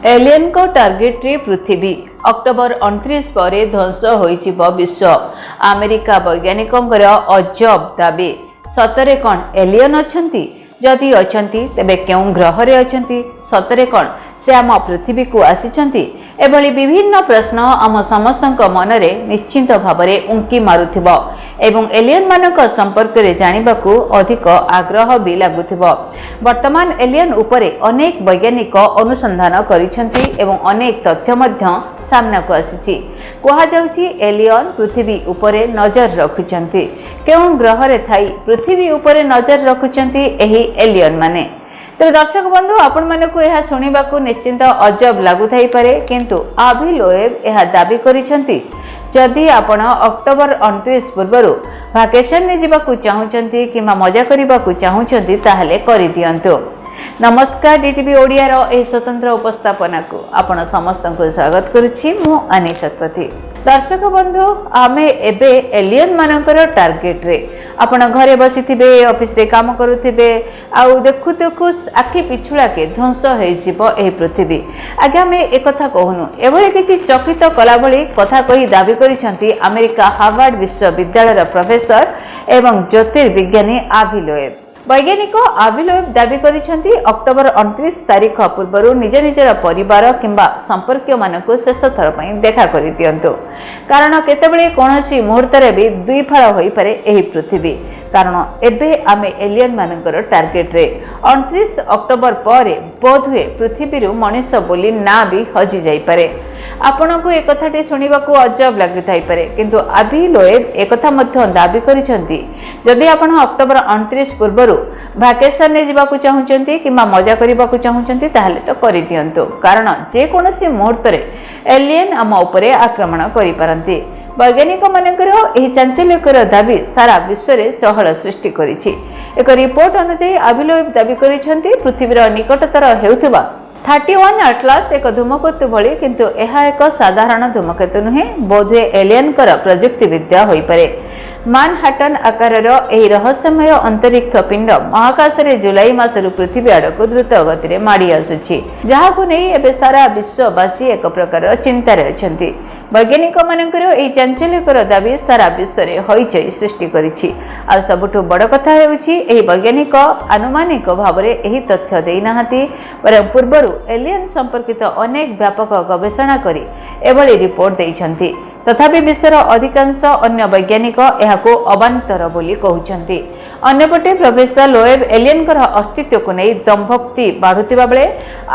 Alien को target रे पृथ्वी October 29 पर ध्वंस हो विश्व। अमेरिका वैज्ञानिकों अजब दाबी। सतरे कौन एलियन अछंती? जदि अछंती तेबे केउं ग्रह रे अछंती? सतरे कौन से आम पृथ्वी को आसीचंती? एभली विभिन्न प्रश्न आम समस्तक मनरे निश्चिंत भावरे उंकी मारुथिबो एवं एलियन मानक संपर्क रे जानिबाकू अधिक आग्रह भी लागुथिबो। वर्तमान एलियन उपरे अनेक वैज्ञानिक अनुसंधान करिसेंती एवं अनेक तथ्य मध्य सामना को आसीची। कहा जाउची एलियन पृथ्वी उपरे नजर रखुचंती। केउं ग्रह रे थाई पृथ्वी उपरे नजर रखुचंती एही एलियन माने। तेरे दर्शक बंधु आपण मानकू यह सुनिबाकू निश्चिंत अजब लागु थाई पारे, किंतु आभि लोएब यह दाबी करिसेंती जदि आपण अक्टोबर 29 पूर्व भाकेशन ने जीवाकू चाहूचंती किंबा मजा करिबाकू चाहूचंती ताहले करि दियंतु। नमस्कार, डीटीवी ओडिया रो ए स्वतंत्र उपस्थापना को आपण समस्त को स्वागत करुछि मु अनी शतपथी। दर्शक बंधु, आमे एबे एलियन मानकर टार्गेट रे आपण घरे बसिथिबे, ऑफिस रे काम करूथिबे, आउ देखु देखु आखि पिछुड़ा के ध्वंस होई जिवो एही पृथ्वी। आगे में एक कथा कहूनु, एभली किछि चकित कला भली कथा कहि दाबी करिसंती अमेरिका हार्वर्ड विश्वविद्यालय प्रोफेसर एवं ज्योतिर्विज्ञानी आभि लोएब। वैज्ञानिक आभि लोएब दाबी करिसंती अक्टोबर 29 तारीख पूर्व निज निजर परिवार किंबा संपर्क मानकू शेष थर पई देखा करि दियंतु। कारण केतेबेले कोनोसी मुहूर्त रे भी दुई फाळ होई पारे एही पृथ्वी। कारण एबे आमे एलियन मानकर टार्गेट रे 29 अक्टोबर परे बोध हुए पृथ्वी मनीष बोली ना भी हजि जाई पारे। आपनको एक कथाटी सुनिबाकू अजब लागि थाई पारे, किंतु आभि लोएब एक कथा मध्य दाबी करिसंती जदि आपण अक्टोबर 29 पूर्व भाकेशन ने जीवाकू चाहूचंती किंबा मजा करिबाकू चाहूचंती ताहले तो करि दियंतु। कारण जे कोनोसी मुहूर्त रे एलियन आम उपरे आक्रमण करि पारंती। वैज्ञानिक मानकर एही चांचल्यकर दाबी सारा विश्व रे चहल सृष्टि करिछि। एक रिपोर्ट अनुसार आभि लोएब दाबी करिसंती पृथ्वीर निकटतर हेउथिबा 31 एटलास एक धूमकेतु भली, किंतु यह एक साधारण धूमकेतु नुहे, बोधे एलियन प्रजुक्ति विद्या होई पारे। मानहाटन आकारर एही रहस्यमय अंतरिक्ष पिंड महाकाश रे जुलाई मासरु पृथ्वी आड़क द्रुत गति रे माड़ी आसुछि, जहाकू नै एबे सारा विश्ववासी एक प्रकार चिंतार अछंती। वैज्ञानिक मानकर एही चांचल्यकर दाबी सारा विश्व रे हईचई सृष्टि करिछि। आ सबुठु बड़ कथा हेउछि एही वैज्ञानिक आनुमानिक भावरे एही तथ्य देई नाहांती, पर पूर्वरु एलियन संपर्कित अनेक व्यापक गवेषणा करी एभली रिपोर्ट देइछंती। तथापि विश्वर अधिकांश अन्य वैज्ञानिक एहाको अवान्तर बोली कहउछंती। अन्यपटे प्रोफेसर लोएब एलियन अस्तित्व को नहीं दंभक्ति बाढ़ुतिबा बेले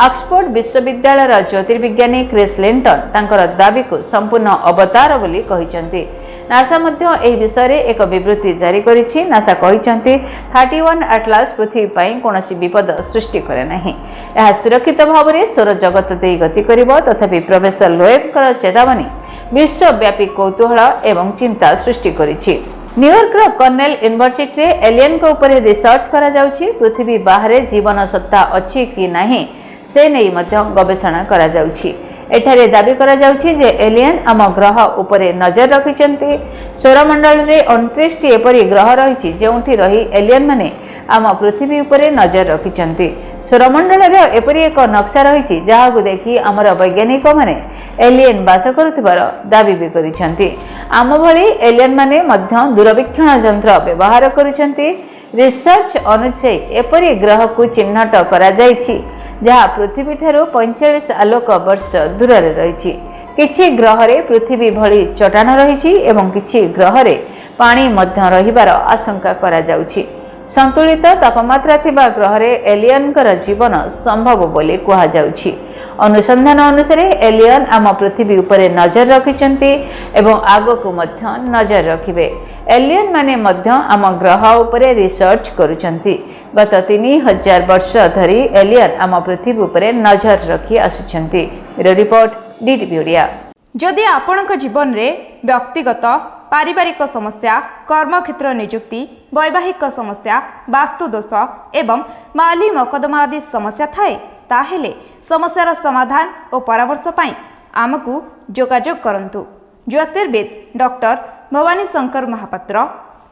ऑक्सफोर्ड विश्वविद्यालय ज्योतिर्विज्ञानी क्रिस लिंटन तांकर दाबी को संपूर्ण अवतार बोली कहिसंती। नासा मध्य एही विषय रे एक विवृत्ति जारी करिछि। नासा कहिसंती 31 एटलास पृथ्वी पई कोनोसी विपद सृष्टि करे नाही। एहा सुरक्षित भाव रे सौर जगत देई गति करिवो। तथापि प्रोफेसर लोएब कर चेतावनी विश्वव्यापी कौतूहल एवं चिंता सृष्टि करिछि। न्यूयॉर्क कर्नेल यूनिवर्सिटी रे एलियन को ऊपर रिसर्च करा जाउछि। पृथ्वी बाहर जीवन सत्ता अछि कि नाही से नै मध्य गवेषणा करा जाउछि। एठारे दाबी करा जाउछि जे एलियन आम ग्रह ऊपर नजर रखिचंती। सौरमंडल रे 29 टी एपरि ग्रह रहिछि जेउठी रही एलियन माने आम पृथ्वी ऊपर नजर रखिचंती। सौरमंडल रे एपरि एक नक्शा रहिछि जहाकू देखि हमर वैज्ञानिक माने एलियन बास करुथिबार दाबी भी करिसंती। आम भली एलियन माने मध्य दूरवीक्षण यंत्र व्यवहार करिसंती। रिसर्च अनुसार एपरि ग्रह को चिन्हट करा जाइछि जहा पृथ्वी ठारू 45 आलोक वर्ष दूर रे रहिछि। किछि ग्रह रे पृथ्वी भली चट्टान रहिछि एवं किछि ग्रह रे पानी मध्य रहिबार आशंका करा जाउछि। संतुलित तापमात्रा थिबा ग्रह रे एलियन कर जीवन संभव बोली कहा जाउछि। अनुसंधान अनुसार एलियन आम पृथ्वी ऊपर नजर रखिचंती एवं आगो को मध्य नजर रखिबे। एलियन माने मध्य आम ग्रह ऊपर रिसर्च करूचंती। गत 3000 वर्ष धरी एलियन आम पृथ्वी ऊपर नजर रखी आसुचंती। Report DTV Odia. जदि आपणक जीवन रे व्यक्तिगत पारिवारिक समस्या, कर्मक्षेत्र नियुक्ति, वैवाहिक समस्या, वास्तुदोष एवं माली मकदमा आदि समस्या थाए ताहेले समस्यार समाधान और परामर्श पाई आमको जोगाजोग करंतु। ज्योतिर्विद doctor Bhabani Shankar Mahapatra,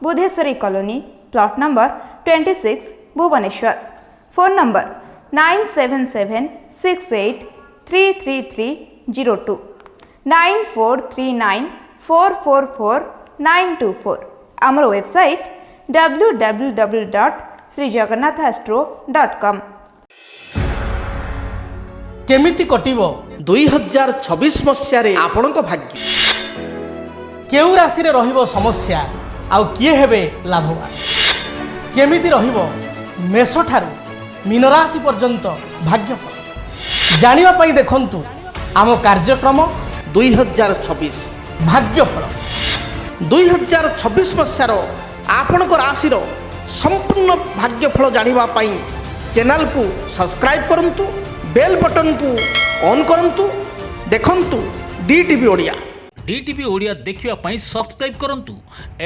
Budheswari colony, plot number 26, Bhubaneswar. Phone number 977688 9439443924 9439444924 आमर वेबसाइट www.srijagannathastro.com। केमिति कटिब 2026 मसीह आपणक भाग्य केउ राशि रे रहिबो समस्या आउ किए हेबे लाभवान केमिति रहिबो मेष ठारू मीन राशि पर्यंत भाग्यफल जानिबा पई देखंतु आम कार्यक्रम 2026 भाग्यफल 2026 मसीह आपणक राशि संपूर्ण भाग्यफल जानिबा पई चैनल को सब्सक्राइब करंतु बेल बटन को ऑन करंतु देखंतु डीटीवी ओडिया डीटीवी ओडिया देखिवा पई सब्सक्राइब करंतु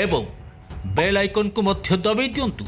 एवं बेल आइकन को मध्य दबाई दियंतु।